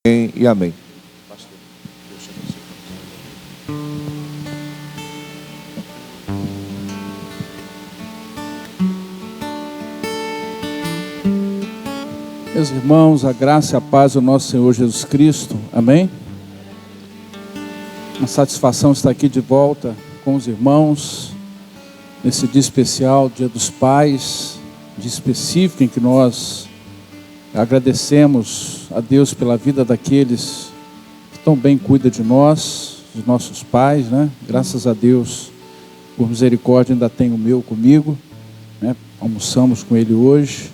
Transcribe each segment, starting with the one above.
E amém. Meus irmãos, a graça e a paz do nosso Senhor Jesus Cristo, amém? Uma satisfação estar aqui de volta com os irmãos, nesse dia especial, Dia dos Pais, dia específico em que nós agradecemos a Deus pela vida daqueles que tão bem cuidam de nós, os nossos pais, né? Graças a Deus, por misericórdia, ainda tenho o meu comigo, né? Almoçamos com ele hoje,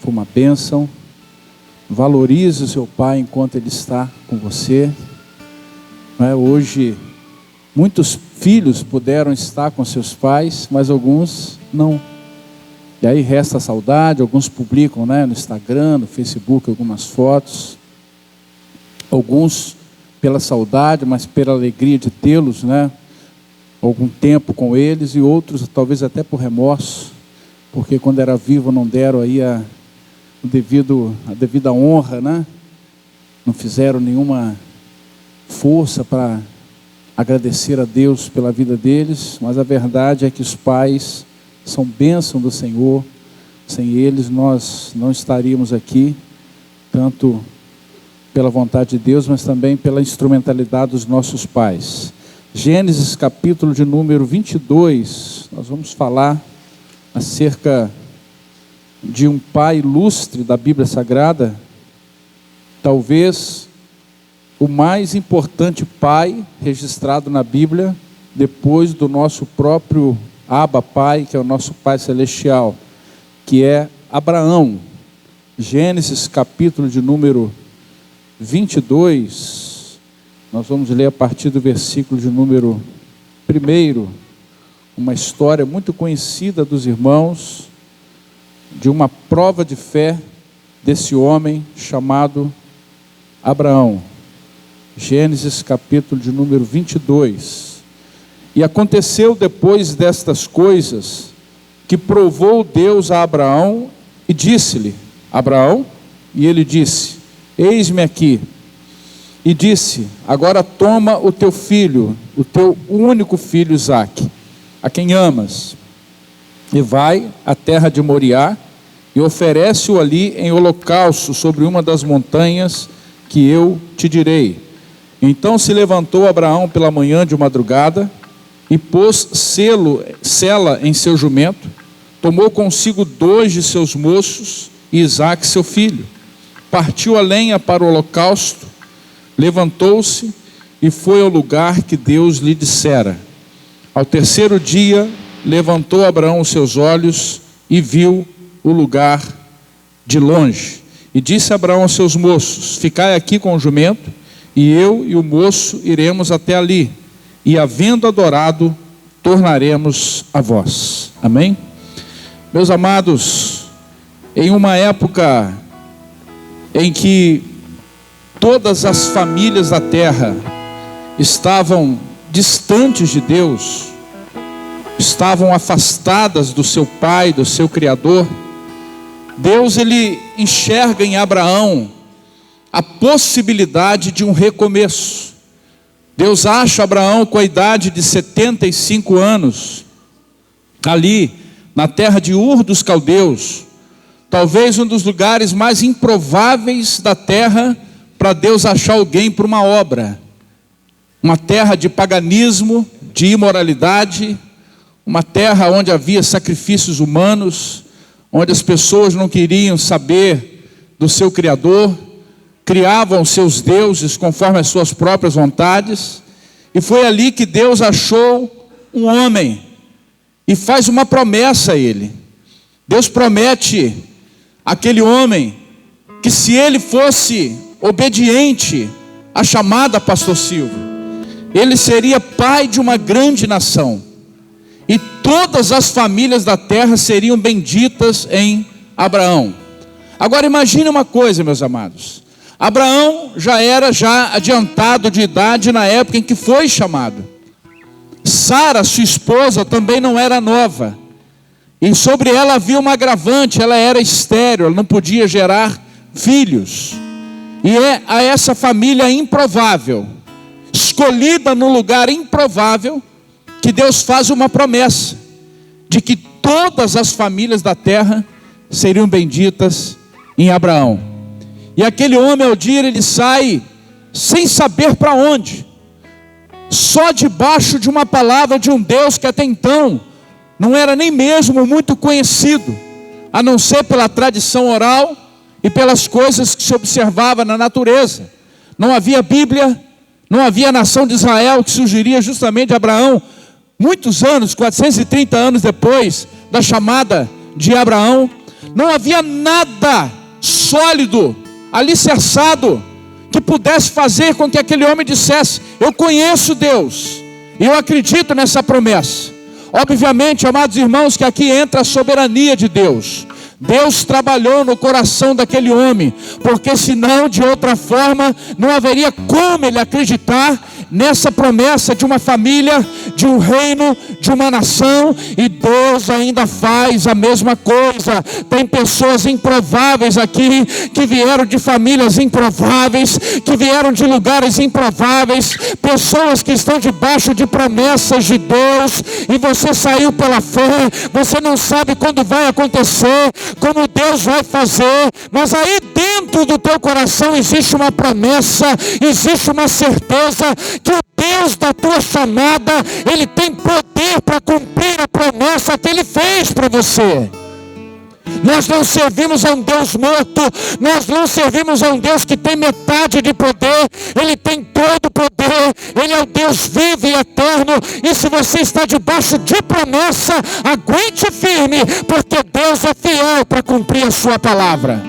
foi uma bênção. Valorize o seu pai enquanto ele está com você. Hoje, muitos filhos puderam estar com seus pais, mas alguns não. E aí resta a saudade, alguns publicam, né, no Instagram, no Facebook, algumas fotos. Alguns pela saudade, mas pela alegria de tê-los, né, algum tempo com eles, e outros talvez até por remorso, porque quando era vivo não deram aí a devida honra, né? Não fizeram nenhuma força para agradecer a Deus pela vida deles, mas a verdade é que os pais são bênção do Senhor. Sem eles nós não estaríamos aqui, tanto pela vontade de Deus, mas também pela instrumentalidade dos nossos pais. Gênesis capítulo de número 22, nós vamos falar acerca de um pai ilustre da Bíblia Sagrada, talvez o mais importante pai registrado na Bíblia, depois do nosso próprio Abba Pai, que é o nosso Pai Celestial, que é Abraão. Gênesis capítulo de número 22, nós vamos ler a partir do versículo de número 1, uma história muito conhecida dos irmãos, de uma prova de fé desse homem chamado Abraão. Gênesis capítulo de número 22. E aconteceu depois destas coisas, que provou Deus a Abraão e disse-lhe: Abraão, e ele disse: eis-me aqui. E disse: agora toma o teu filho, o teu único filho Isaque, a quem amas, e vai à terra de Moriá, e oferece-o ali em holocausto sobre uma das montanhas que eu te direi. Então se levantou Abraão pela manhã de madrugada, e pôs sela em seu jumento, tomou consigo 2 de seus moços, e Isaque seu filho. Partiu a lenha para o holocausto, levantou-se, e foi ao lugar que Deus lhe dissera. Ao terceiro dia, levantou Abraão os seus olhos, e viu o lugar de longe. E disse Abraão aos seus moços: ficai aqui com o jumento, e eu e o moço iremos até ali, e havendo adorado, tornaremos a vós. Amém? Meus amados, em uma época em que todas as famílias da terra estavam distantes de Deus, estavam afastadas do seu Pai, do seu Criador, Deus, ele enxerga em Abraão a possibilidade de um recomeço. Deus acha Abraão com a idade de 75 anos, ali na terra de Ur dos Caldeus, talvez um dos lugares mais improváveis da terra para Deus achar alguém para uma obra. Uma terra de paganismo, de imoralidade, uma terra onde havia sacrifícios humanos, onde as pessoas não queriam saber do seu Criador, criavam seus deuses conforme as suas próprias vontades, e foi ali que Deus achou um homem, e faz uma promessa a ele. Deus promete àquele homem, que se ele fosse obediente à chamada, pastor Silvio, ele seria pai de uma grande nação, e todas as famílias da terra seriam benditas em Abraão. Agora imagine uma coisa, meus amados. Abraão já era adiantado de idade na época em que foi chamado. Sara, sua esposa, também não era nova. E sobre ela havia uma agravante, ela era estéril, ela não podia gerar filhos. E é a essa família improvável, escolhida no lugar improvável, que Deus faz uma promessa de que todas as famílias da terra seriam benditas em Abraão. E aquele homem, ao dia, ele sai sem saber para onde, só debaixo de uma palavra de um Deus que até então não era nem mesmo muito conhecido, a não ser pela tradição oral e pelas coisas que se observava na natureza. Não havia Bíblia, não havia nação de Israel, que surgiria justamente de Abraão, muitos anos, 430 anos depois da chamada de Abraão. Não havia nada sólido, alicerçado, que pudesse fazer com que aquele homem dissesse: eu conheço Deus, e eu acredito nessa promessa. Obviamente, amados irmãos, que aqui entra a soberania de Deus. Deus trabalhou no coração daquele homem, porque senão, de outra forma, não haveria como ele acreditar nessa promessa de uma família, de um reino, de uma nação. E Deus ainda faz a mesma coisa. Tem pessoas improváveis aqui, que vieram de famílias improváveis, que vieram de lugares improváveis, pessoas que estão debaixo de promessas de Deus, e você saiu pela fé, você não sabe quando vai acontecer, como Deus vai fazer, mas aí dentro do teu coração existe uma promessa, existe uma certeza que o Deus da tua chamada, Ele tem poder para cumprir a promessa que Ele fez para você. Nós não servimos a um Deus morto, nós não servimos a um Deus que tem metade de poder. Ele tem todo o poder, Ele é o Deus vivo e eterno. E se você está debaixo de promessa, aguente firme, porque Deus é fiel para cumprir a sua palavra.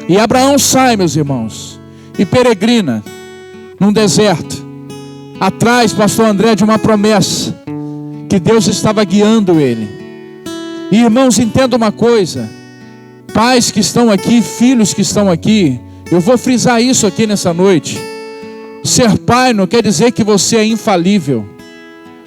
E Abraão sai, meus irmãos, e peregrina num deserto, atrás, pastor André, de uma promessa que Deus estava guiando ele. E irmãos, entenda uma coisa, pais que estão aqui, filhos que estão aqui, eu vou frisar isso aqui nessa noite. Ser pai não quer dizer que você é infalível.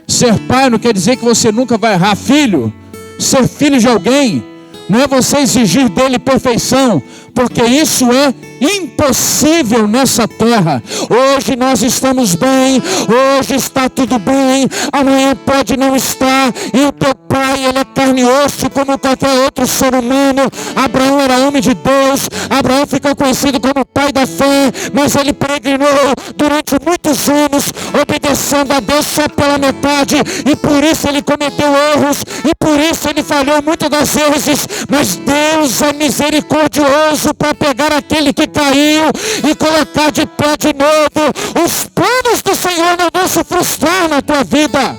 Ser pai não quer dizer que você nunca vai errar. Filho, ser filho de alguém não é você exigir dele perfeição, porque isso é impossível nessa terra. Hoje nós estamos bem, hoje está tudo bem, amanhã pode não estar, e o teu pai, ele é carne e osso como qualquer outro ser humano. Abraão era homem de Deus, Abraão ficou conhecido como pai da fé, mas ele peregrinou durante muitos anos, obedecendo a Deus só pela metade, e por isso ele cometeu erros, e por isso ele falhou muitas das vezes. Mas Deus é misericordioso para pegar aquele que caiu e colocar de pé de novo. Os planos do Senhor não vão se frustrar na tua vida.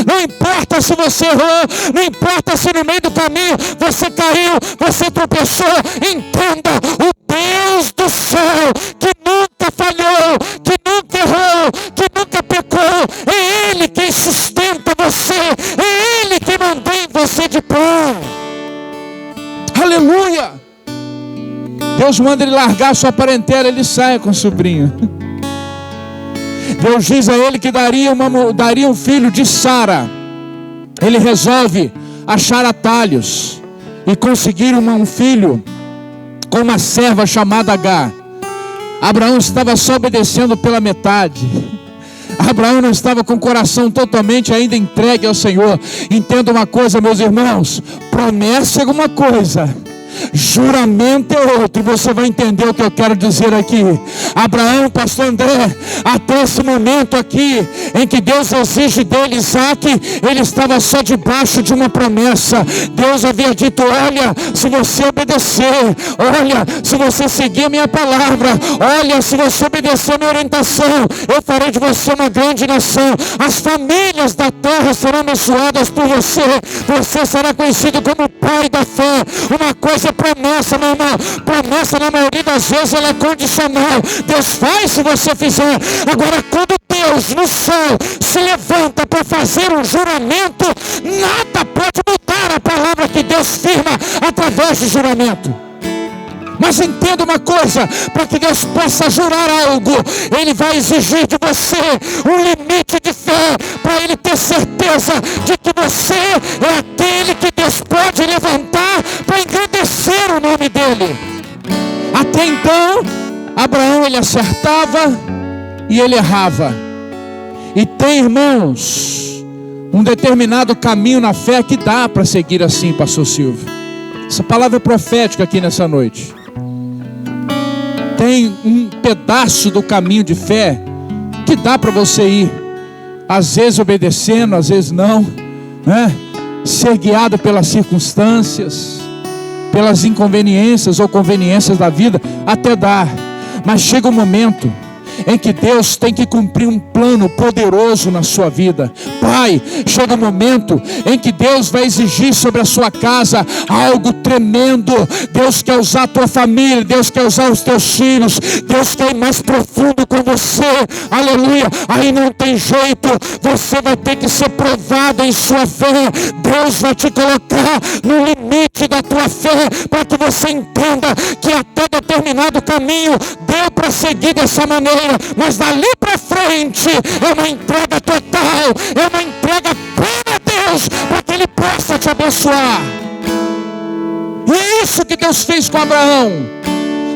Não importa se você errou, não importa se no meio do caminho você caiu, você tropeçou. Entenda, o Deus do céu, que nunca falhou, que nunca errou, que nunca pecou, é Ele quem sustenta você, é Ele que mantém você de pé. Aleluia! Deus manda ele largar sua parentela, ele sai com o sobrinho. Deus diz a ele que daria um filho de Sara. Ele resolve achar atalhos e conseguir um filho com uma serva chamada Agar. Abraão estava só obedecendo pela metade. Abraão não estava com o coração totalmente ainda entregue ao Senhor. Entenda uma coisa, meus irmãos, promessa é uma coisa, juramento é outro, e você vai entender o que eu quero dizer aqui. Abraão, pastor André, até esse momento aqui, em que Deus exige dele Isaac, ele estava só debaixo de uma promessa. Deus havia dito: olha, se você obedecer, olha, se você seguir a minha palavra, olha, se você obedecer a minha orientação, eu farei de você uma grande nação. As famílias da terra serão abençoadas por você. Você será conhecido como pai da fé. Uma coisa é promessa, meu irmão. Promessa, na maioria das vezes, ela é condicional. Deus faz se você fizer. Agora, quando Deus no céu se levanta para fazer um juramento, nada pode mudar a palavra que Deus firma através de juramento. Mas entenda uma coisa, para que Deus possa jurar algo, Ele vai exigir de você um limite de fé, para Ele ter certeza de que você é aquele que Deus pode levantar para engrandecer o nome dEle. Até então, Abraão ele acertava e ele errava. E tem, irmãos, um determinado caminho na fé que dá para seguir assim, pastor Silvio. Essa palavra é profética aqui nessa noite. Tem um pedaço do caminho de fé que dá para você ir, às vezes obedecendo, às vezes não, né? Ser guiado pelas circunstâncias, pelas inconveniências ou conveniências da vida, até dá. Mas chega um momento em que Deus tem que cumprir um plano poderoso na sua vida. Pai, chega um momento em que Deus vai exigir sobre a sua casa algo tremendo. Deus quer usar a tua família, Deus quer usar os teus filhos, Deus quer ir mais profundo com você, aleluia. Aí não tem jeito, você vai ter que ser provado em sua fé. Deus vai te colocar no limite da tua fé, para que você entenda que até determinado caminho deu para seguir dessa maneira, mas dali para frente é uma entrega total, é uma entrega plena a Deus, para que Ele possa te abençoar. E é isso que Deus fez com Abraão.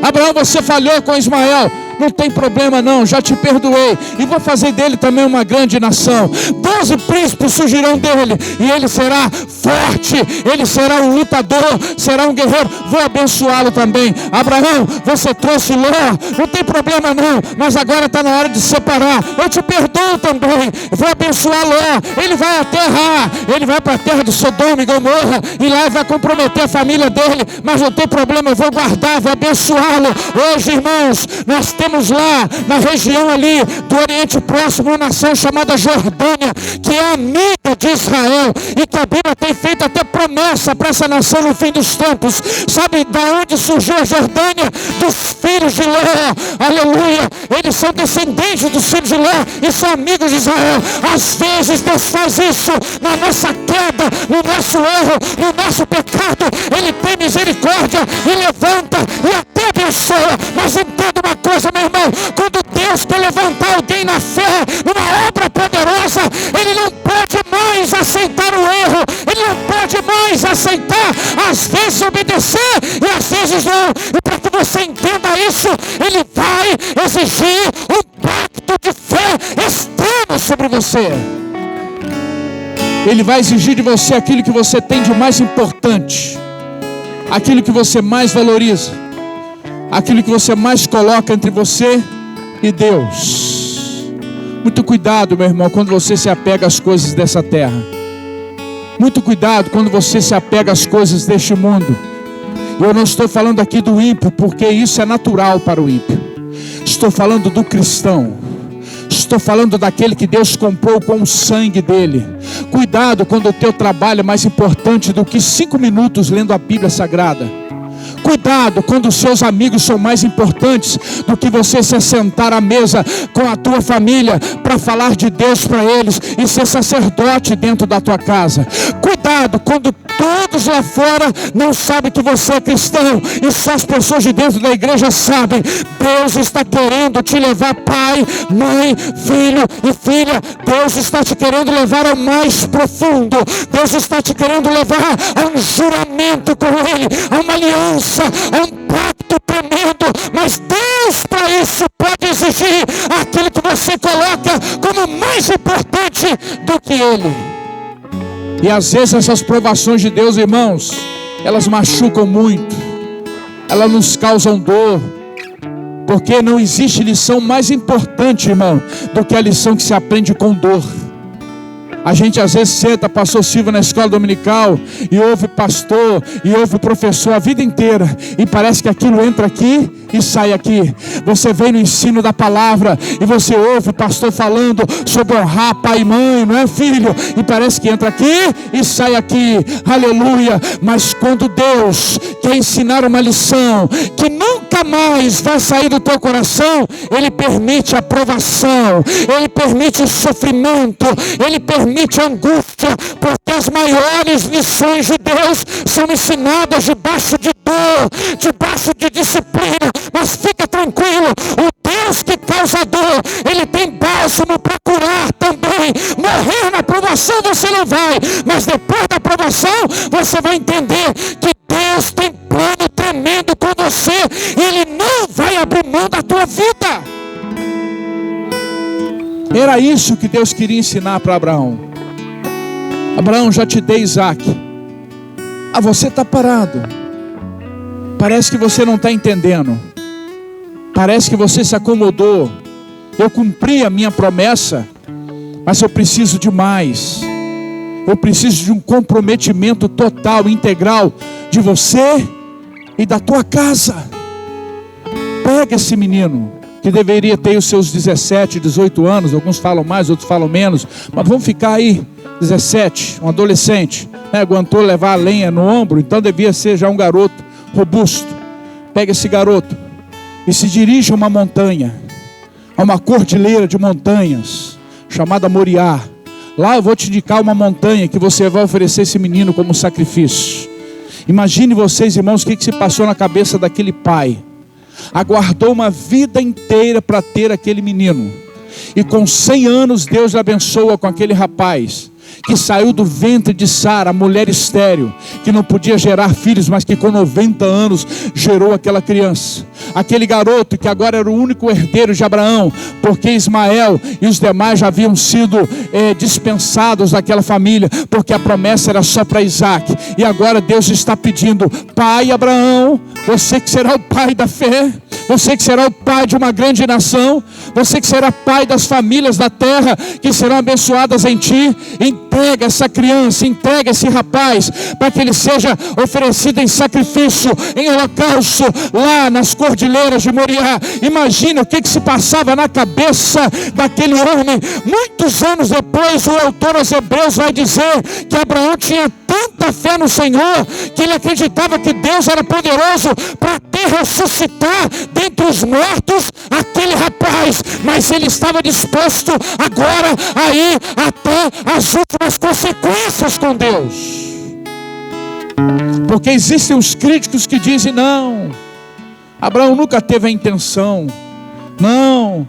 Abraão, você falhou com Ismael, não tem problema não, já te perdoei, e vou fazer dele também uma grande nação. 12 príncipes surgirão dele, e ele será forte, ele será um lutador, será um guerreiro. Vou abençoá-lo também. Abraão, você trouxe Ló, não tem problema não, mas agora está na hora de separar. Eu te perdoo também, vou abençoar Ló. Ele vai à terra, ele vai para a terra de Sodoma e Gomorra, e lá ele vai comprometer a família dele, mas não tem problema, eu vou guardar, vou abençoá-lo. Hoje, irmãos, nós temos lá na região ali do Oriente Próximo uma nação chamada Jordânia, que é amiga de Israel, e que a Bíblia tem feito até promessa para essa nação no fim dos tempos. Sabe de onde surgiu a Jordânia? Dos filhos de Ló, aleluia. Eles são descendentes dos filhos de Ló e são amigos de Israel. Às vezes Deus faz isso na nossa queda, no nosso erro, no nosso pecado. Ele tem misericórdia e levanta e até abençoa. Mas entenda uma coisa, meu irmão, quando Deus quer levantar alguém na fé, numa obra poderosa, Ele não pode mais aceitar o erro, Ele não pode mais aceitar, às vezes obedecer e às vezes não. E para que você entenda isso, Ele vai exigir um pacto de fé extremo sobre você. Ele vai exigir de você aquilo que você tem de mais importante, aquilo que você mais valoriza, aquilo que você mais coloca entre você e Deus. Muito cuidado, meu irmão, quando você se apega às coisas dessa terra. Muito cuidado quando você se apega às coisas deste mundo. Eu não estou falando aqui do ímpio, porque isso é natural para o ímpio. Estou falando do cristão. Estou falando daquele que Deus comprou com o sangue dele. Cuidado quando o teu trabalho é mais importante do que 5 minutos lendo a Bíblia Sagrada. Cuidado quando os seus amigos são mais importantes do que você se assentar à mesa com a tua família para falar de Deus para eles e ser sacerdote dentro da tua casa. Cuidado quando todos lá fora não sabem que você é cristão e só as pessoas de dentro da igreja sabem. Deus está querendo te levar, pai, mãe, filho e filha. Deus está te querendo levar ao mais profundo. Deus está te querendo levar a um juramento com Ele, a uma aliança, a um pacto tremendo. Mas Deus, para isso, pode exigir aquilo que você coloca como mais importante do que Ele. E às vezes essas provações de Deus, irmãos, elas machucam muito, elas nos causam dor, porque não existe lição mais importante, irmão, do que a lição que se aprende com dor. A gente às vezes senta, pastor Silvio, na escola dominical, e ouve pastor, e ouve professor a vida inteira, e parece que aquilo entra aqui e sai aqui. Você vem no ensino da palavra, e você ouve o pastor falando sobre honrar pai e mãe, não é, filho? E parece que entra aqui e sai aqui, aleluia. Mas quando Deus quer ensinar uma lição que nunca mais vai sair do teu coração, Ele permite a provação, Ele permite o sofrimento, Ele permite a angústia, porque as maiores lições de Deus são ensinadas debaixo de dor, debaixo de disciplina. Mas fica tranquilo, o Deus que causa dor, Ele tem bálsamo para curar também. Morrer na provação você não vai, mas depois da provação você vai entender que Deus tem plano tremendo tremendo com você, Ele não vai abrir mão da tua vida. Era isso que Deus queria ensinar para Abraão. Abraão, já te dei Isaac. Você está parado. Parece que você não está entendendo. Parece que você se acomodou. Eu cumpri a minha promessa, mas eu preciso de mais. Eu preciso de um comprometimento total, integral de você e da tua casa. Pega esse menino, que deveria ter os seus 17, 18 anos. Alguns falam mais, outros falam menos, mas vamos ficar aí, 17, um adolescente, né? Aguentou levar a lenha no ombro, então devia ser já um garoto robusto. Pega esse garoto e se dirige a uma montanha, a uma cordilheira de montanhas, chamada Moriá. Lá eu vou te indicar uma montanha que você vai oferecer esse menino como sacrifício. Imagine vocês, irmãos, o que se passou na cabeça daquele pai. Aguardou uma vida inteira para ter aquele menino, e com 100 anos Deus abençoa com aquele rapaz, que saiu do ventre de Sara, a mulher estéril, que não podia gerar filhos, mas que com 90 anos gerou aquela criança. Aquele garoto que agora era o único herdeiro de Abraão, porque Ismael e os demais já haviam sido dispensados daquela família, porque a promessa era só para Isaac. E agora Deus está pedindo: pai Abraão, você que será o pai da fé, você que será o pai de uma grande nação, você que será pai das famílias da terra que serão abençoadas em ti, entrega essa criança, entrega esse rapaz, para que ele seja oferecido em sacrifício, em holocausto, lá nas cordilheiras de Moriá. Imagina o que se passava na cabeça daquele homem. Muitos anos depois, o autor aos Hebreus vai dizer que Abraão tinha tanta fé no Senhor, que ele acreditava que Deus era poderoso para até ressuscitar dentre os mortos aquele rapaz, mas ele estava disposto agora a ir até as últimas consequências com Deus. Porque existem os críticos que dizem: não, Abraão nunca teve a intenção, não,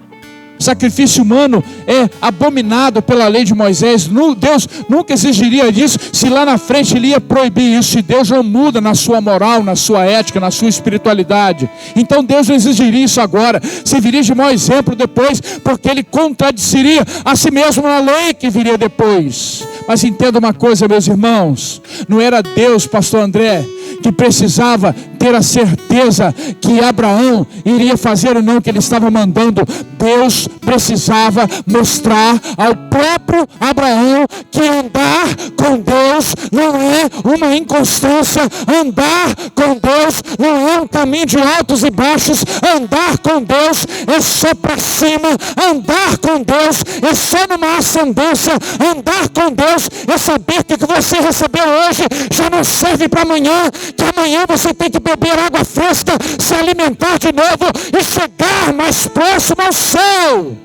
sacrifício humano é abominado pela lei de Moisés. Deus nunca exigiria disso, se lá na frente ele ia proibir isso. E Deus não muda na sua moral, na sua ética, na sua espiritualidade. Então Deus não exigiria isso agora, serviria de mau exemplo depois, porque ele contradiciria a si mesmo na lei que viria depois. Mas entenda uma coisa, meus irmãos, não era Deus, pastor André, que precisava ter a certeza que Abraão iria fazer ou não o que ele estava mandando. Deus precisava mostrar ao próprio Abraão que andar com Deus não é uma inconstância, andar com Deus não é um caminho de altos e baixos, andar com Deus é só para cima, andar com Deus é só numa ascendência, andar com Deus é saber que o que você recebeu hoje já não serve para amanhã, que amanhã você tem que beber água fresca, se alimentar de novo e chegar mais próximo ao céu.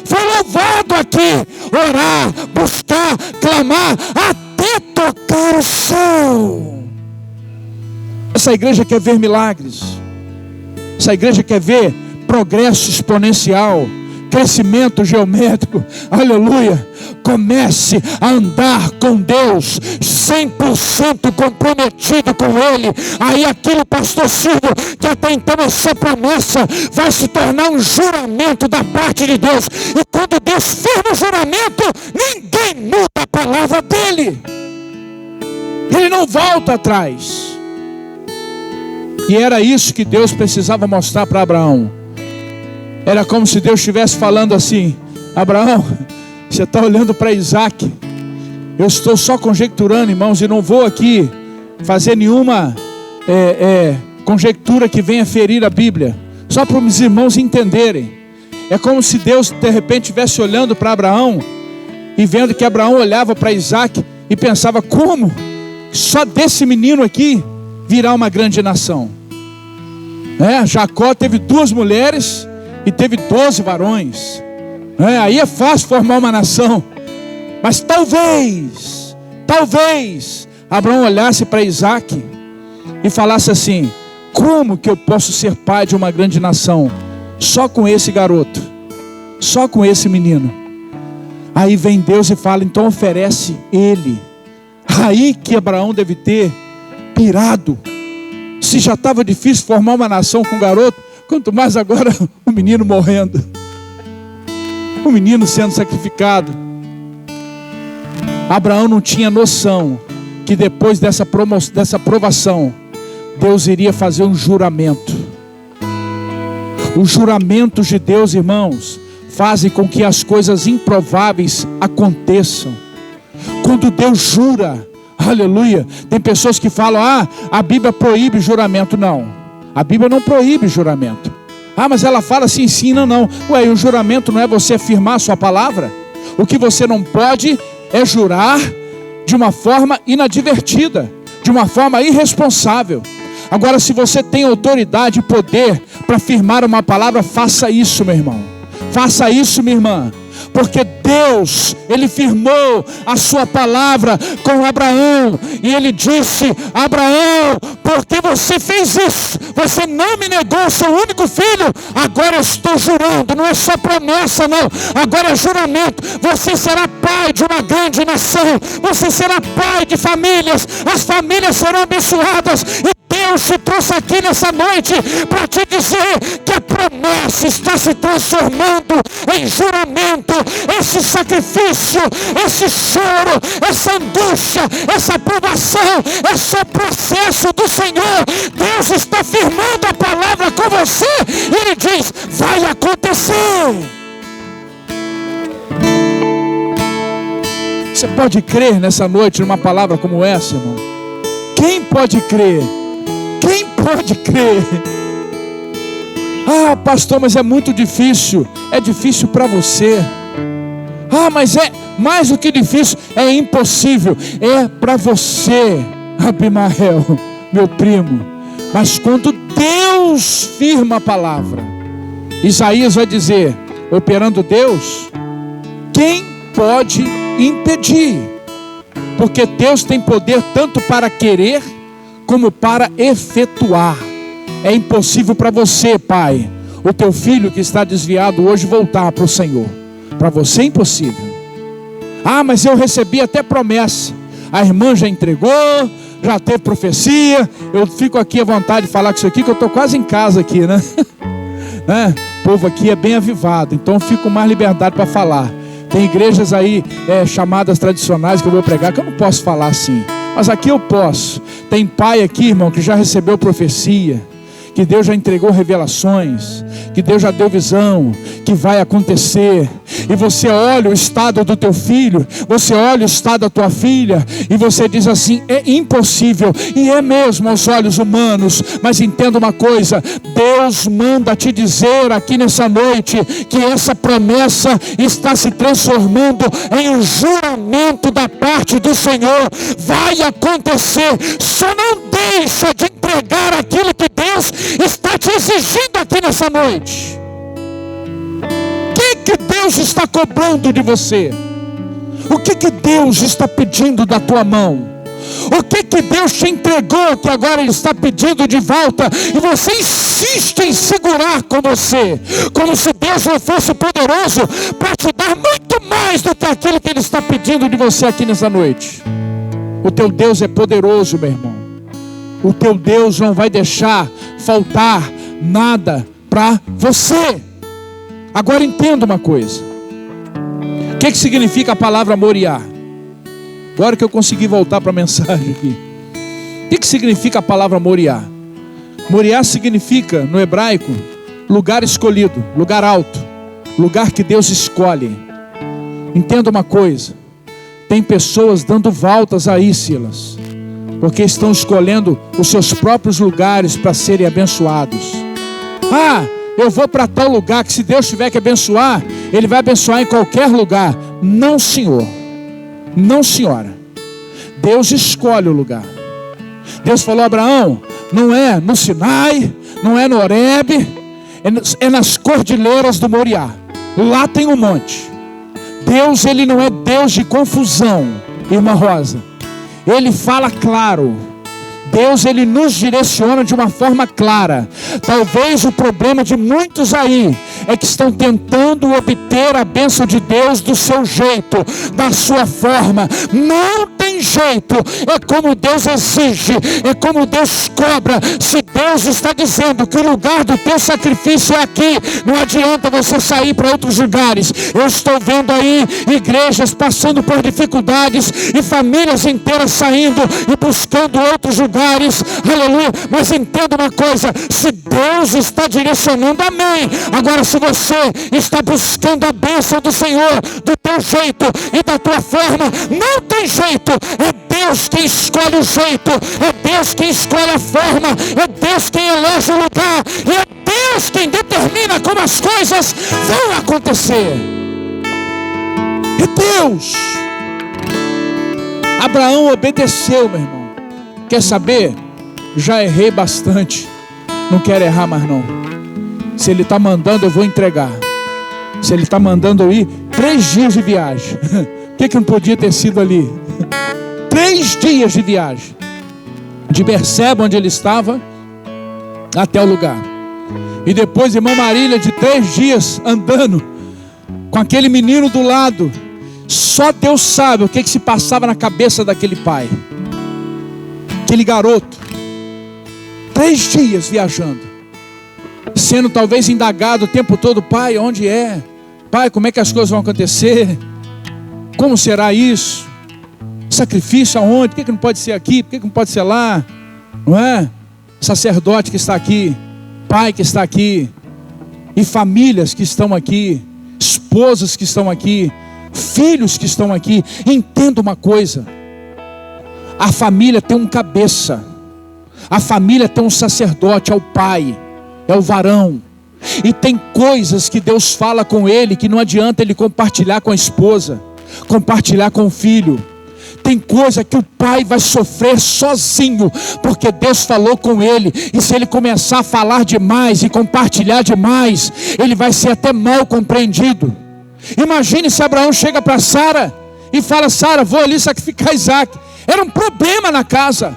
Foi louvado aqui, orar, buscar, clamar, até tocar o céu. Essa igreja quer ver milagres, essa igreja quer ver progresso exponencial, crescimento geométrico, aleluia. Comece a andar com Deus 100% comprometido com Ele. Aí aquilo, pastor Silvio, que até então é só promessa, vai se tornar um juramento da parte de Deus. E quando Deus firma o juramento, ninguém muda a palavra dele. Ele não volta atrás. E era isso que Deus precisava mostrar para Abraão. Era como se Deus estivesse falando assim: Abraão, você está olhando para Isaac, eu estou só conjecturando, irmãos, e não vou aqui fazer nenhuma conjectura que venha ferir a Bíblia, só para os irmãos entenderem. É como se Deus de repente estivesse olhando para Abraão e vendo que Abraão olhava para Isaac e pensava: como só desse menino aqui virá uma grande nação? Jacó teve 2 mulheres e teve 12 varões. Aí é fácil formar uma nação. Mas talvez Abraão olhasse para Isaac e falasse assim: como que eu posso ser pai de uma grande nação só com esse garoto, só com esse menino? Aí vem Deus e fala: então oferece ele. Aí que Abraão deve ter pirado, Se já estava difícil formar uma nação com um garoto, quanto mais agora o menino morrendo, o menino sendo sacrificado. Abraão não tinha noção que depois dessa provação, Deus iria fazer um juramento. Os juramentos de Deus, irmãos, fazem com que as coisas improváveis aconteçam. Quando Deus jura, aleluia, tem pessoas que falam, a Bíblia proíbe juramento. Não, a Bíblia não proíbe juramento. Mas ela fala se ensina, não. Ué, e o juramento não é você afirmar a sua palavra? O que você não pode é jurar de uma forma inadvertida, de uma forma irresponsável. Agora, se você tem autoridade e poder para firmar uma palavra, faça isso, meu irmão. Faça isso, minha irmã. Porque Deus, Ele firmou a sua palavra com Abraão. E Ele disse, Abraão, porque você fez isso? Você não me negou o seu único filho. Agora eu estou jurando, não é só promessa não. Agora é juramento. Você será pai de uma grande nação. Você será pai de famílias. As famílias serão abençoadas. E Deus te trouxe aqui nessa noite para te dizer que a promessa está se transformando em juramento. Esse sacrifício, esse choro, essa angústia, essa provação, esse processo do Senhor, Deus está firmando a palavra com você e Ele diz, vai acontecer. Você pode crer nessa noite numa palavra como essa, irmão? Quem pode crer? Quem pode crer? Pastor, mas é muito difícil. É difícil para você. Mas é mais do que difícil, é impossível. É para você, Abimael, meu primo. Mas quando Deus firma a palavra, Isaías vai dizer, operando Deus, quem pode impedir? Porque Deus tem poder tanto para querer como para efetuar. É impossível para você, pai, o teu filho que está desviado hoje voltar para o Senhor. Para você é impossível. Mas eu recebi até promessa. A irmã já entregou, já teve profecia. Eu fico aqui à vontade de falar com isso aqui, que eu estou quase em casa aqui, né? O povo aqui é bem avivado, então eu fico com mais liberdade para falar. Tem igrejas aí chamadas tradicionais que eu vou pregar, que eu não posso falar assim. Mas aqui eu posso. Tem pai aqui, irmão, que já recebeu profecia, que Deus já entregou revelações, que Deus já deu visão, que vai acontecer. E você olha o estado do teu filho, você olha o estado da tua filha, e você diz assim, é impossível. E é mesmo aos olhos humanos. Mas entenda uma coisa, Deus manda te dizer aqui nessa noite, que essa promessa está se transformando em um juramento da parte do Senhor. Vai acontecer. Só não deixa de entregar aquilo que Deus está te exigindo aqui nessa noite. O que Deus está cobrando de você? O que Deus está pedindo da tua mão? O que Deus te entregou que agora Ele está pedindo de volta e você insiste em segurar com você, como se Deus não fosse poderoso para te dar muito mais do que aquilo que Ele está pedindo de você aqui nessa noite? O teu Deus é poderoso, meu irmão. O teu Deus não vai deixar faltar nada para você. Agora entenda uma coisa. O que significa a palavra Moriá? Agora que eu consegui voltar para a mensagem aqui. O que significa a palavra Moriá? Moriá significa, no hebraico, lugar escolhido, lugar alto, lugar que Deus escolhe. Entenda uma coisa. Tem pessoas dando voltas aí, Silas, porque estão escolhendo os seus próprios lugares para serem abençoados. Eu vou para tal lugar, que se Deus tiver que abençoar, Ele vai abençoar em qualquer lugar. Não, senhor. Não, senhora. Deus escolhe o lugar. Deus falou a Abraão, não é no Sinai, não é no Horebe, é nas cordilheiras do Moriá. Lá tem um monte. Deus, Ele não é Deus de confusão, irmã Rosa. Ele fala claro. Deus, Ele nos direciona de uma forma clara. Talvez o problema de muitos aí é que estão tentando obter a bênção de Deus do seu jeito, da sua forma. Não tem tem jeito, é como Deus exige, é como Deus cobra. Se Deus está dizendo que o lugar do teu sacrifício é aqui, não adianta você sair para outros lugares. Eu estou vendo aí igrejas passando por dificuldades e famílias inteiras saindo e buscando outros lugares, aleluia. Mas entenda uma coisa, se Deus está direcionando, amém. Agora, se você está buscando a bênção do Senhor do teu jeito e da tua forma, não tem jeito. É Deus quem escolhe o jeito, é Deus quem escolhe a forma, é Deus quem elege o lugar, e é Deus quem determina como as coisas vão acontecer. É Deus. Abraão obedeceu, meu irmão. Quer saber? Já errei bastante, não quero errar mais não. Se Ele está mandando, eu vou entregar. Se Ele está mandando eu ir 3 dias de viagem, por que não podia ter sido ali? 3 dias de viagem, de Berseba, onde ele estava, até o lugar. E depois, irmã Marília, de 3 dias andando com aquele menino do lado. Só Deus sabe o que se passava na cabeça daquele pai, aquele garoto. 3 dias viajando, sendo talvez indagado o tempo todo: pai, onde é? Pai, como é que as coisas vão acontecer? Como será isso? Sacrifício aonde? Por que não pode ser aqui? Por que não pode ser lá? Não é? Sacerdote que está aqui, pai que está aqui, e famílias que estão aqui, esposas que estão aqui, filhos que estão aqui. Entenda uma coisa: a família tem um cabeça, a família tem um sacerdote, é o pai, é o varão. E tem coisas que Deus fala com ele que não adianta ele compartilhar com a esposa, compartilhar com o filho. Tem coisa que o pai vai sofrer sozinho, porque Deus falou com ele. E se ele começar a falar demais e compartilhar demais, ele vai ser até mal compreendido. Imagine se Abraão chega para Sara e fala: Sara, vou ali sacrificar Isaac. Era um problema na casa,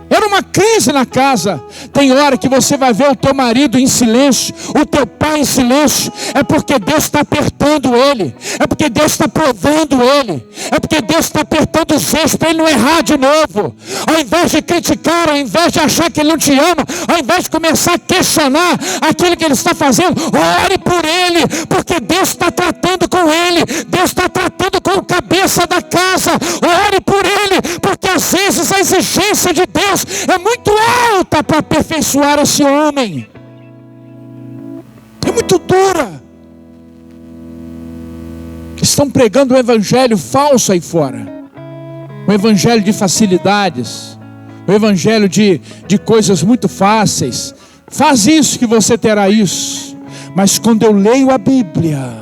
era uma crise na casa. Tem hora que você vai ver o teu marido em silêncio, o teu pai em silêncio. É porque Deus está apertando ele, é porque Deus está provando ele, é porque Deus está apertando os eixos para ele não errar de novo. Ao invés de criticar, ao invés de achar que ele não te ama, ao invés de começar a questionar aquilo que ele está fazendo, ore por ele, porque Deus está tratando com ele, Deus está tratando com o cabeça da casa. Ore por ele, porque às vezes a exigência de Deus é muito alta para aperfeiçoar esse homem, é muito dura. Estão pregando um evangelho falso aí fora, um evangelho de facilidades, um evangelho de coisas muito fáceis. Faz isso que você terá isso. Mas quando eu leio a Bíblia,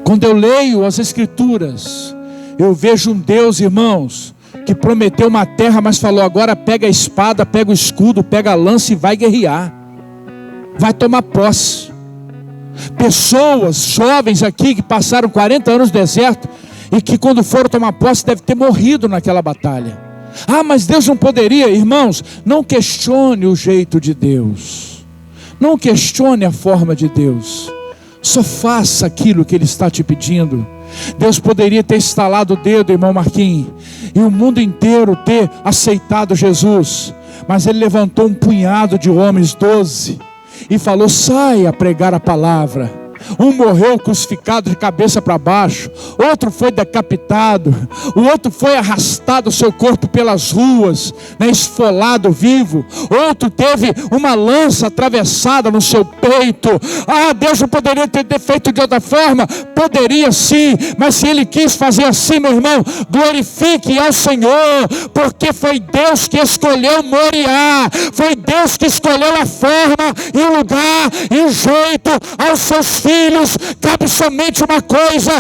quando eu leio as Escrituras, eu vejo um Deus, irmãos, que prometeu uma terra, mas falou: agora pega a espada, pega o escudo, pega a lança e vai guerrear, vai tomar posse. Pessoas jovens aqui que passaram 40 anos no deserto e que quando foram tomar posse devem ter morrido naquela batalha. Ah, mas Deus não poderia. Irmãos, não questione o jeito de Deus, não questione a forma de Deus, só faça aquilo que Ele está te pedindo. Deus poderia ter estalado o dedo, irmão Marquinhos, e o mundo inteiro ter aceitado Jesus, mas Ele levantou um punhado de homens, 12, e falou: sai a pregar a palavra. Um morreu crucificado de cabeça para baixo, outro foi decapitado, o outro foi arrastado o seu corpo pelas ruas, né, esfolado vivo. Outro teve uma lança atravessada no seu peito. Ah, Deus não poderia ter feito de outra forma? Poderia sim, mas se Ele quis fazer assim, meu irmão, glorifique ao Senhor, porque foi Deus que escolheu Moriá, foi Deus que escolheu a forma e o lugar e o jeito. Aos seus filhos cabe somente uma coisa: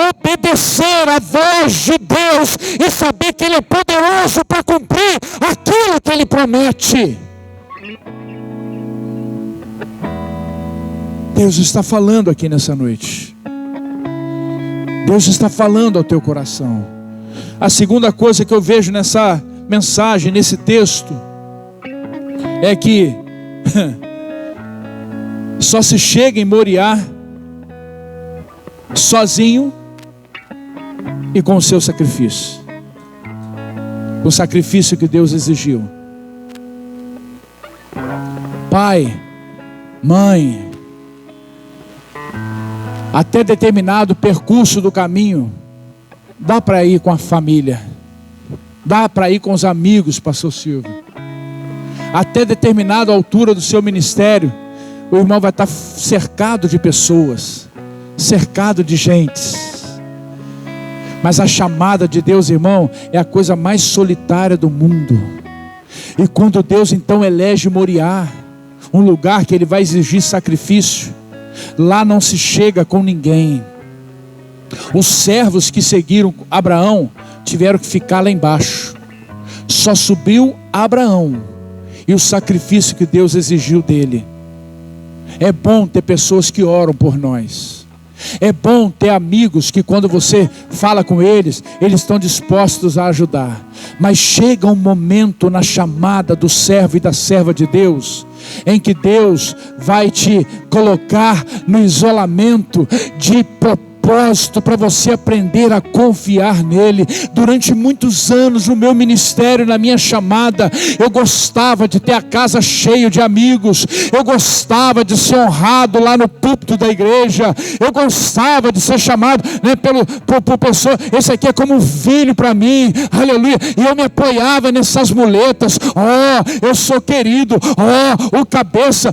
obedecer a voz de Deus e saber que Ele é poderoso para cumprir aquilo que Ele promete. Deus está falando aqui nessa noite, Deus está falando ao teu coração. A segunda coisa que eu vejo nessa mensagem, nesse texto, é que só se chega em Moriá sozinho e com o seu sacrifício. o sacrifício que Deus exigiu. Pai, mãe, até determinado percurso do caminho, dá para ir com a família, dá para ir com os amigos, pastor Silvio. Até determinada altura do seu ministério, o irmão vai estar cercado de pessoas, cercado de gentes. Mas a chamada de Deus, irmão, é a coisa mais solitária do mundo. E quando Deus então elege Moriá, um lugar que Ele vai exigir sacrifício, lá não se chega com ninguém. Os servos que seguiram Abraão tiveram que ficar lá embaixo. Só subiu Abraão e o sacrifício que Deus exigiu dele. É bom ter pessoas que oram por nós. É bom ter amigos que quando você fala com eles, eles estão dispostos a ajudar. Mas chega um momento na chamada do servo e da serva de Deus, em que Deus vai te colocar no isolamento de propósito, para você aprender a confiar nele. Durante muitos anos no meu ministério, na minha chamada, eu gostava de ter a casa cheia de amigos, eu gostava de ser honrado lá no púlpito da igreja, eu gostava de ser chamado, né, por pessoa, esse aqui é como um filho para mim, aleluia, e eu me apoiava nessas muletas. Eu sou querido, o cabeça,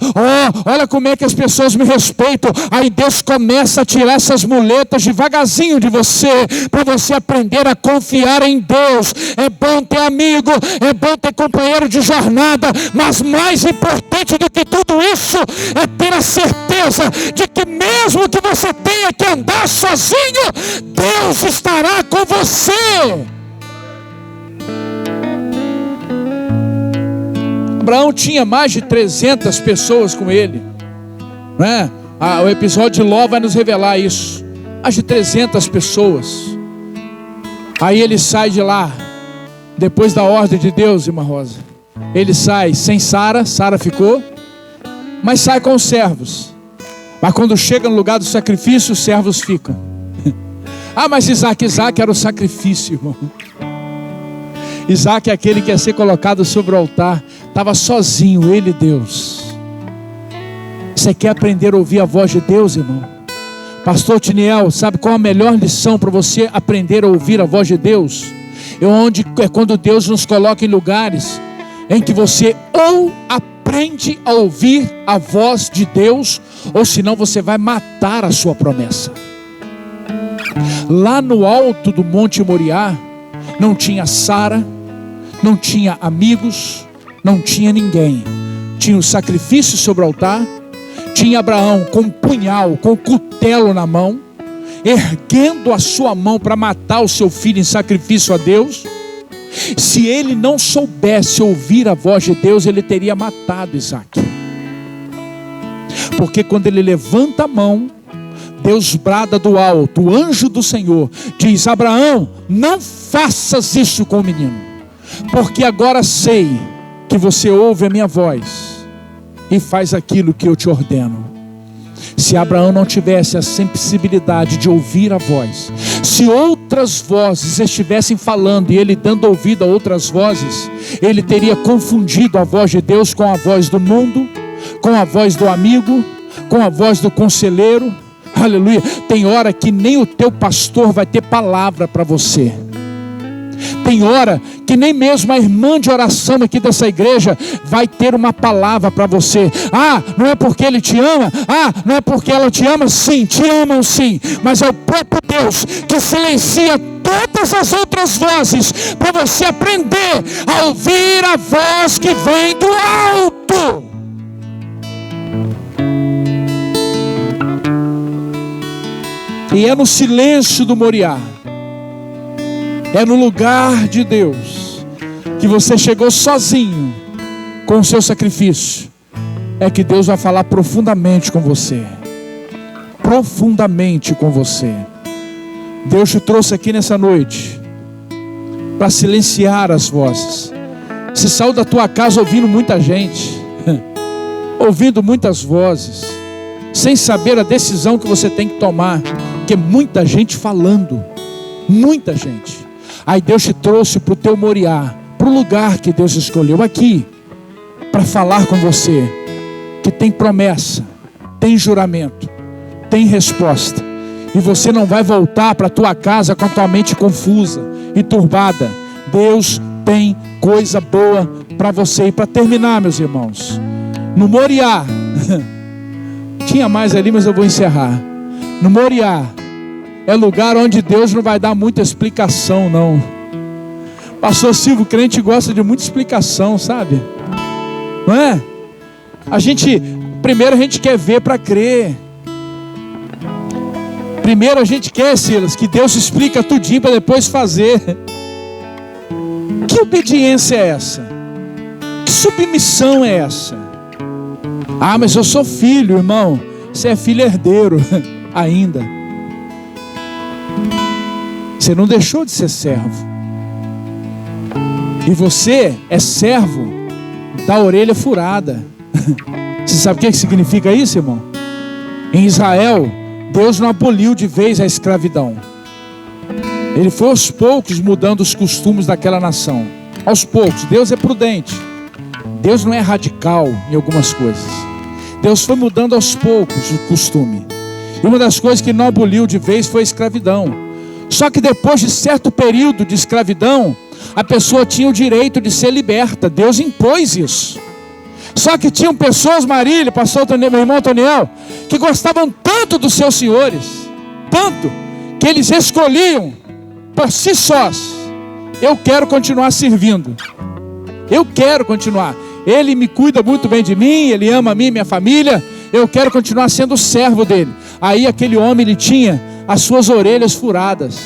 olha como é que as pessoas me respeitam. Aí Deus começa a tirar essas muletas devagarzinho de você, para você aprender a confiar em Deus. É bom ter amigo, é bom ter companheiro de jornada, mas mais importante do que tudo isso é ter a certeza de que mesmo que você tenha que andar sozinho, Deus estará com você. Abraão tinha mais de 300 pessoas com ele, né? O episódio de Ló vai nos revelar isso. Mais de 300 pessoas. Aí ele sai de lá, depois da ordem de Deus, irmã Rosa. Ele sai sem Sara, Sara ficou, mas sai com os servos. Mas quando chega no lugar do sacrifício, os servos ficam. Mas Isaac era o sacrifício, irmão. Isaac é aquele que ia ser colocado sobre o altar. Estava sozinho, ele e Deus. Você quer aprender a ouvir a voz de Deus, irmão? Pastor Tiniel, sabe qual a melhor lição para você aprender a ouvir a voz de Deus? É quando Deus nos coloca em lugares em que você ou aprende a ouvir a voz de Deus, ou senão você vai matar a sua promessa. Lá no alto do Monte Moriá, não tinha Sara, não tinha amigos, não tinha ninguém. Tinha o sacrifício sobre o altar. Tinha Abraão com um punhal, com um cutelo na mão, erguendo a sua mão para matar o seu filho em sacrifício a Deus. Se ele não soubesse ouvir a voz de Deus, ele teria matado Isaac. Porque quando ele levanta a mão, Deus brada do alto, o anjo do Senhor diz: Abraão, não faças isso com o menino, porque agora sei que você ouve a minha voz e faz aquilo que eu te ordeno. Se Abraão não tivesse a sensibilidade de ouvir a voz, se outras vozes estivessem falando e ele dando ouvido a outras vozes, ele teria confundido a voz de Deus com a voz do mundo, com a voz do amigo, com a voz do conselheiro. Aleluia. Tem hora que nem o teu pastor vai ter palavra para você. Tem hora que nem mesmo a irmã de oração aqui dessa igreja vai ter uma palavra para você. Não é porque ele te ama, não é porque ela te ama. Sim, te amam sim, mas é o próprio Deus que silencia todas as outras vozes para você aprender a ouvir a voz que vem do alto. E é no silêncio do Moriá, é no lugar de Deus, que você chegou sozinho com o seu sacrifício, é que Deus vai falar profundamente com você. Profundamente com você. Deus te trouxe aqui nessa noite para silenciar as vozes. Você saiu da tua casa ouvindo muita gente, ouvindo muitas vozes, sem saber a decisão que você tem que tomar, porque muita gente falando, muita gente. Aí Deus te trouxe para o teu Moriá, para o lugar que Deus escolheu, aqui, para falar com você, que tem promessa, tem juramento, tem resposta, e você não vai voltar para a tua casa com a tua mente confusa e turbada. Deus tem coisa boa para você. E para terminar, meus irmãos, no Moriá, tinha mais ali, mas eu vou encerrar. No Moriá é lugar onde Deus não vai dar muita explicação, não. Pastor Silvio, crente gosta de muita explicação, sabe? Não é? Primeiro a gente quer ver para crer. Primeiro a gente quer, Silas, que Deus explica tudinho para depois fazer. Que obediência é essa? Que submissão é essa? Ah, mas eu sou filho, irmão. Você é filho herdeiro ainda. Você não deixou de ser servo. E você é servo da orelha furada. Você sabe o que significa isso, irmão? Em Israel, Deus não aboliu de vez a escravidão. Ele foi aos poucos mudando os costumes daquela nação. Aos poucos. Deus é prudente. Deus não é radical em algumas coisas. Deus foi mudando aos poucos o costume. E uma das coisas que não aboliu de vez foi a escravidão. Só que depois de certo período de escravidão, a pessoa tinha o direito de ser liberta. Deus impôs isso. Só que tinham pessoas, Marília, pastor Antoniel, meu irmão Antoniel, que gostavam tanto dos seus senhores, tanto, que eles escolhiam por si sós: eu quero continuar servindo, eu quero continuar, ele me cuida muito bem de mim, ele ama a mim e minha família, eu quero continuar sendo servo dele. Aí aquele homem, ele tinha as suas orelhas furadas,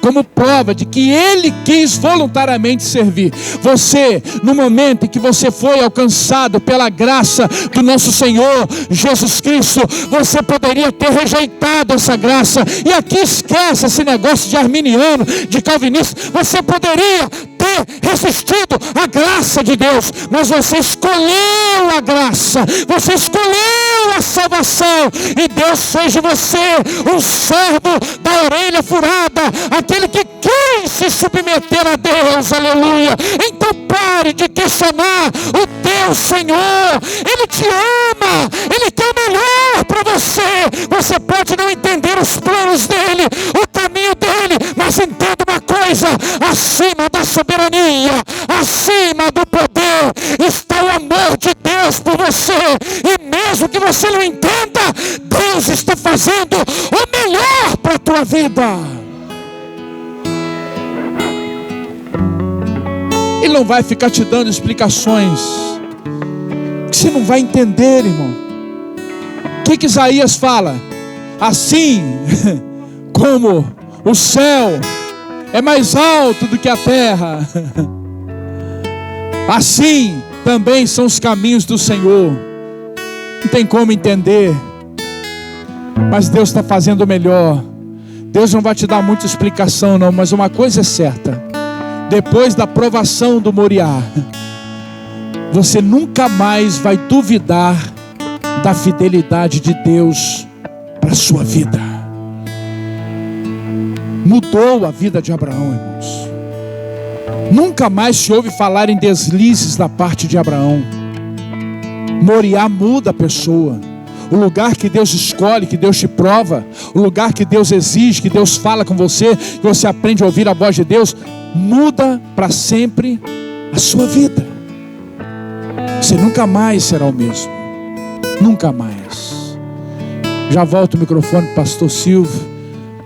como prova de que ele quis voluntariamente servir. Você, no momento em que você foi alcançado pela graça do nosso Senhor Jesus Cristo, você poderia ter rejeitado essa graça. E aqui esquece esse negócio de arminiano, de calvinista. Você poderia ter resistido à graça de Deus, mas você escolheu a graça, você escolheu a salvação, e Deus fez de você um servo da orelha furada, aquele que quis se submeter a Deus, aleluia. Então pare de questionar o teu Senhor. Ele te ama, Ele quer o melhor para você. Você pode não entender os planos dEle, o caminho dEle, mas entenda uma coisa: acima da soberania, acima do poder, está o amor de Deus por você. E mesmo que você não entenda, Deus está fazendo o melhor para a tua vida. Ele não vai ficar te dando explicações que você não vai entender, irmão. O que Isaías fala? Assim como o céu é mais alto do que a terra, assim também são os caminhos do Senhor. Não tem como entender, mas Deus está fazendo o melhor. Deus não vai te dar muita explicação não, mas uma coisa é certa: depois da provação do Moriá, você nunca mais vai duvidar da fidelidade de Deus para a sua vida. Mudou a vida de Abraão, irmãos. Nunca mais se ouve falar em deslizes da parte de Abraão. Moriá muda a pessoa. O lugar que Deus escolhe, que Deus te prova, o lugar que Deus exige, que Deus fala com você, que você aprende a ouvir a voz de Deus, muda para sempre a sua vida. Você nunca mais será o mesmo. Nunca mais. Já volto o microfone para o pastor Silvio,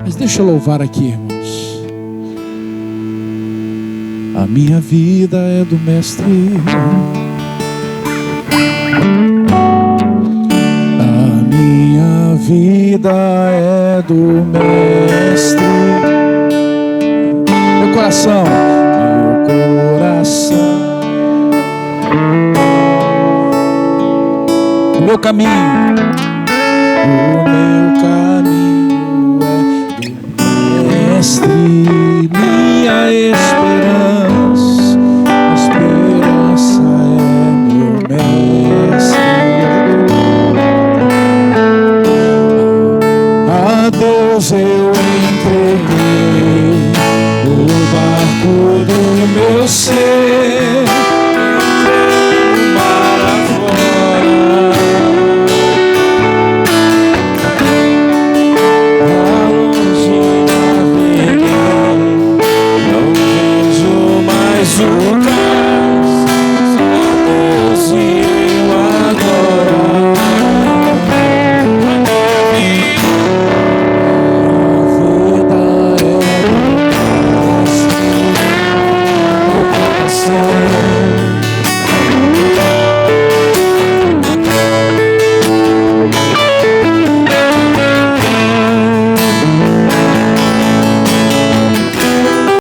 mas deixa eu louvar aqui, irmãos. A minha vida é do Mestre, a minha vida é do Mestre. Meu coração, o meu caminho é do Mestre, minha esperança é meu Mestre. A Deus eu entreguei o barco do meu ser. Sim.